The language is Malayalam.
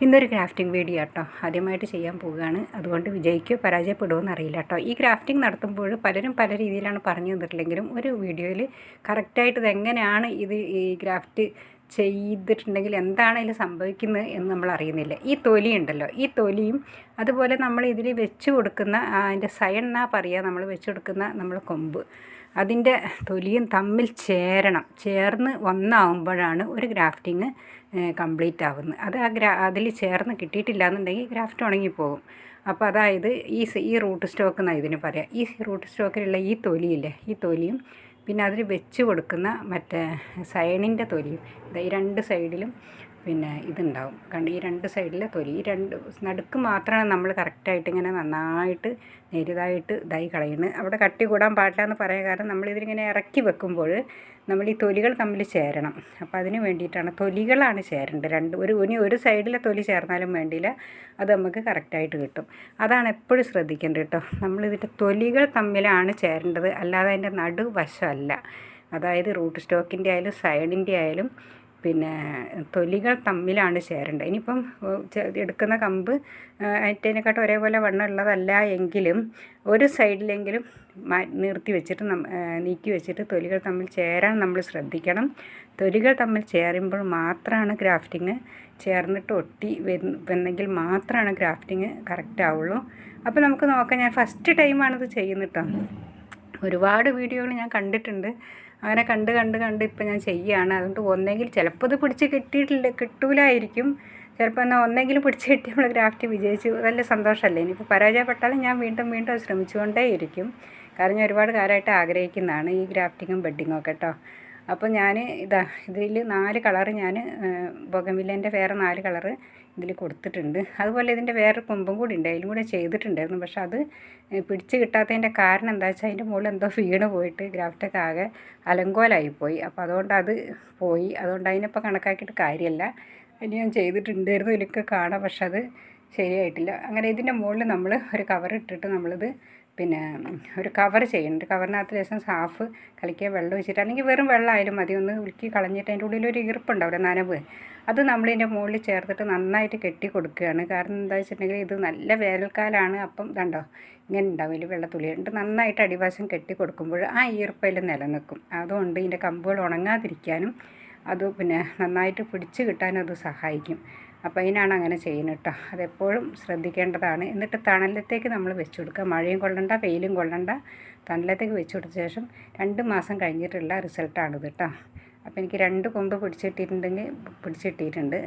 ഇന്നൊരു ഗ്രാഫ്റ്റിംഗ് വീഡിയോ കേട്ടോ, ആദ്യമായിട്ട് ചെയ്യാൻ പോവുകയാണ്. അതുകൊണ്ട് വിജയിക്കോ പരാജയപ്പെടുമോ എന്നറിയില്ല കേട്ടോ. ഈ ഗ്രാഫ്റ്റിംഗ് നടത്തുമ്പോൾ പലരും പല രീതിയിലാണ് പറഞ്ഞു തന്നിട്ടില്ലെങ്കിലും ഒരു വീഡിയോയിൽ കറക്റ്റായിട്ട് ഇതെങ്ങനെയാണ് ഈ ഗ്രാഫ്റ്റ് ചെയ്തിട്ടുണ്ടെങ്കിൽ എന്താണ് ഇതിൽ സംഭവിക്കുന്നത് എന്ന് നമ്മൾ അറിയുന്നില്ല. ഈ തൊലി ഉണ്ടല്ലോ, ഈ തൊലിയും അതുപോലെ നമ്മൾ ഇതിൽ വെച്ച് കൊടുക്കുന്ന അതിൻ്റെ സയൺ എന്നാ പറയുക, നമ്മൾ വെച്ച് കൊടുക്കുന്ന നമ്മൾ കൊമ്പ്, അതിൻ്റെ തൊലിയും തമ്മിൽ ചേർന്ന് ഒന്നാവുമ്പോഴാണ് ഒരു ഗ്രാഫ്റ്റിങ് കംപ്ലീറ്റ് ആവുന്നത്. അത് അതിൽ ചേർന്ന് കിട്ടിയിട്ടില്ല എന്നുണ്ടെങ്കിൽ ഗ്രാഫ്റ്റ് ഉണങ്ങിപ്പോകും. അപ്പോൾ അതായത് ഈ റൂട്ട് സ്റ്റോക്ക് എന്നാണ് ഇതിന് പറയാം. ഈ റൂട്ട് സ്റ്റോക്കിലുള്ള ഈ തൊലിയില്ലേ, ഈ തൊലിയും പിന്നെ അതിൽ വെച്ച് കൊടുക്കുന്ന മറ്റേ സയണിൻ്റെ തൊലിയും ഈ രണ്ട് സൈഡിലും പിന്നെ ഇതുണ്ടാവും. ഈ രണ്ട് സൈഡിലെ തൊലി, ഈ രണ്ട് നടുക്ക് മാത്രമാണ് നമ്മൾ കറക്റ്റായിട്ട് ഇങ്ങനെ നന്നായിട്ട് നേരിയതായിട്ട് ഇതായി കളയുന്നത്. അവിടെ കട്ടി കൂടാൻ പാടില്ല എന്ന് പറയാൻ കാരണം നമ്മളിതിലിങ്ങനെ ഇറക്കി വെക്കുമ്പോൾ നമ്മൾ ഈ തൊലികൾ തമ്മിൽ ചേരണം. അപ്പോൾ അതിന് വേണ്ടിയിട്ടാണ് തൊലികളാണ് ചേരേണ്ടത്. ഒരു സൈഡിലെ തൊലി ചേർന്നാലും വേണ്ടിയില്ല, അത് നമുക്ക് കറക്റ്റായിട്ട് കിട്ടും. അതാണ് എപ്പോഴും ശ്രദ്ധിക്കേണ്ടത് കേട്ടോ. നമ്മളിതിൻ്റെ തൊലികൾ തമ്മിലാണ് ചേരേണ്ടത്, അല്ലാതെ അതിൻ്റെ നടുവശമല്ല. അതായത് റൂട്ട് സ്റ്റോക്കിൻ്റെ ആയാലും സൈഡിൻ്റെ ആയാലും പിന്നെ തൊലികൾ തമ്മിലാണ് ചേരേണ്ടത്. ഇനിയിപ്പം എടുക്കുന്ന കമ്പ് അതിനേക്കാട്ടും ഒരേപോലെ വണ്ണം ഉള്ളതല്ല എങ്കിലും ഒരു സൈഡിലെങ്കിലും നിർത്തി വെച്ചിട്ട് നീക്കി വെച്ചിട്ട് തൊലികൾ തമ്മിൽ ചേരാൻ നമ്മൾ ശ്രദ്ധിക്കണം. തൊലികൾ തമ്മിൽ ചേരുമ്പോൾ മാത്രമാണ് ഗ്രാഫ്റ്റിങ് ചേർന്നിട്ട് ഒട്ടി വന്നെങ്കിൽ മാത്രമാണ് ഗ്രാഫ്റ്റിങ് കറക്റ്റ് ആവുള്ളൂ. അപ്പോൾ നമുക്ക് നോക്കാം. ഞാൻ ഫസ്റ്റ് ടൈമാണിത് ചെയ്യുന്നത് കേട്ടോ. ഒരുപാട് വീഡിയോകൾ ഞാൻ കണ്ടിട്ടുണ്ട്. അങ്ങനെ കണ്ട് ഇപ്പം ഞാൻ ചെയ്യുകയാണ്. അതുകൊണ്ട് ഒന്നെങ്കിൽ ചിലപ്പോൾ ഇത് പിടിച്ച് കിട്ടൂലായിരിക്കും. ചിലപ്പോൾ എന്നാൽ ഒന്നെങ്കിലും പിടിച്ച് കിട്ടി നമ്മൾ ഗ്രാഫ്റ്റ് വിജയിച്ചു, നല്ല സന്തോഷമല്ലേ. ഇനിയിപ്പോൾ പരാജയപ്പെട്ടാലും ഞാൻ വീണ്ടും അത് ശ്രമിച്ചുകൊണ്ടേ ഇരിക്കും. കാരണം ഞാൻ ഒരുപാട് കാലമായിട്ട് ആഗ്രഹിക്കുന്നതാണ് ഈ ഗ്രാഫ്റ്റിങ്ങും ബെഡിങ്ങും ഒക്കെ കേട്ടോ. അപ്പോൾ ഞാൻ ഇതിൽ 4 കളറ് ഞാൻ ബൊഗൻവില്ലേൻ്റെ വേറെ 4 കളറ് ഇതിൽ കൊടുത്തിട്ടുണ്ട്. അതുപോലെ ഇതിൻ്റെ വേറെ കൊമ്പും കൂടി ഉണ്ട്, അതിലും കൂടെ ചെയ്തിട്ടുണ്ടായിരുന്നു. പക്ഷെ അത് പിടിച്ച് കിട്ടാത്തതിൻ്റെ കാരണം എന്താ വെച്ചാൽ അതിൻ്റെ മുകളിൽ എന്തോ വീണ് പോയിട്ട് ഗ്രാഫ്റ്റൊക്കെ ആകെ അലങ്കോലായിപ്പോയി. അപ്പോൾ അതുകൊണ്ട് അത് പോയി. അതുകൊണ്ട് അതിനിപ്പോൾ കണക്കാക്കിയിട്ട് കാര്യമല്ല. ഇനി ഞാൻ ചെയ്തിട്ടുണ്ടായിരുന്നു, ഇതിലൊക്കെ കാണാം, പക്ഷെ അത് ശരിയായിട്ടില്ല. അങ്ങനെ ഇതിൻ്റെ മുകളിൽ നമ്മൾ ഒരു കവർ ഇട്ടിട്ട് നമ്മളിത് പിന്നെ ഒരു കവർ ചെയ്യുന്നുണ്ട്. കവറിനകത്ത് ലേശം സാഫ് കലക്കിയ വെള്ളം ഒഴിച്ചിട്ട്, അല്ലെങ്കിൽ വെറും വെള്ളമായാലും മതി, ഒന്ന് ഉലുക്കി കളഞ്ഞിട്ട് അതിൻ്റെ ഉള്ളിൽ ഒരു ഈർപ്പുണ്ടാവില്ല, നനവ്, അത് നമ്മളിതിൻ്റെ മുകളിൽ ചേർത്തിട്ട് നന്നായിട്ട് കെട്ടി കൊടുക്കുകയാണ്. കാരണം എന്താ വെച്ചിട്ടുണ്ടെങ്കിൽ ഇത് നല്ല വേനൽക്കാലമാണ്. അപ്പം ഇതുണ്ടോ ഇങ്ങനെ ഉണ്ടാവില്ല, വെള്ളത്തുള്ളി എന്നിട്ട് നന്നായിട്ട് അടിവശം കെട്ടി കൊടുക്കുമ്പോൾ ആ ഈർപ്പയിൽ നിലനിൽക്കും. അതുകൊണ്ട് ഇതിൻ്റെ കമ്പുകൾ ഉണങ്ങാതിരിക്കാനും അത് പിന്നെ നന്നായിട്ട് പിടിച്ച് കിട്ടാനും അത് സഹായിക്കും. അപ്പോൾ അതിനാണ് അങ്ങനെ ചെയ്യുന്നത് കേട്ടോ. അതെപ്പോഴും ശ്രദ്ധിക്കേണ്ടതാണ്. എന്നിട്ട് തണലത്തേക്ക് നമ്മൾ വെച്ച് കൊടുക്കുക. മഴയും കൊള്ളണ്ട, വെയിലും കൊള്ളണ്ട, തണലത്തേക്ക് വെച്ച് കൊടുത്ത ശേഷം 2 മാസം കഴിഞ്ഞിട്ടുള്ള റിസൾട്ടാണിത് കേട്ടോ. അപ്പോൾ എനിക്ക് 2 കൊമ്പ് പിടിച്ചിട്ടിട്ടുണ്ട്.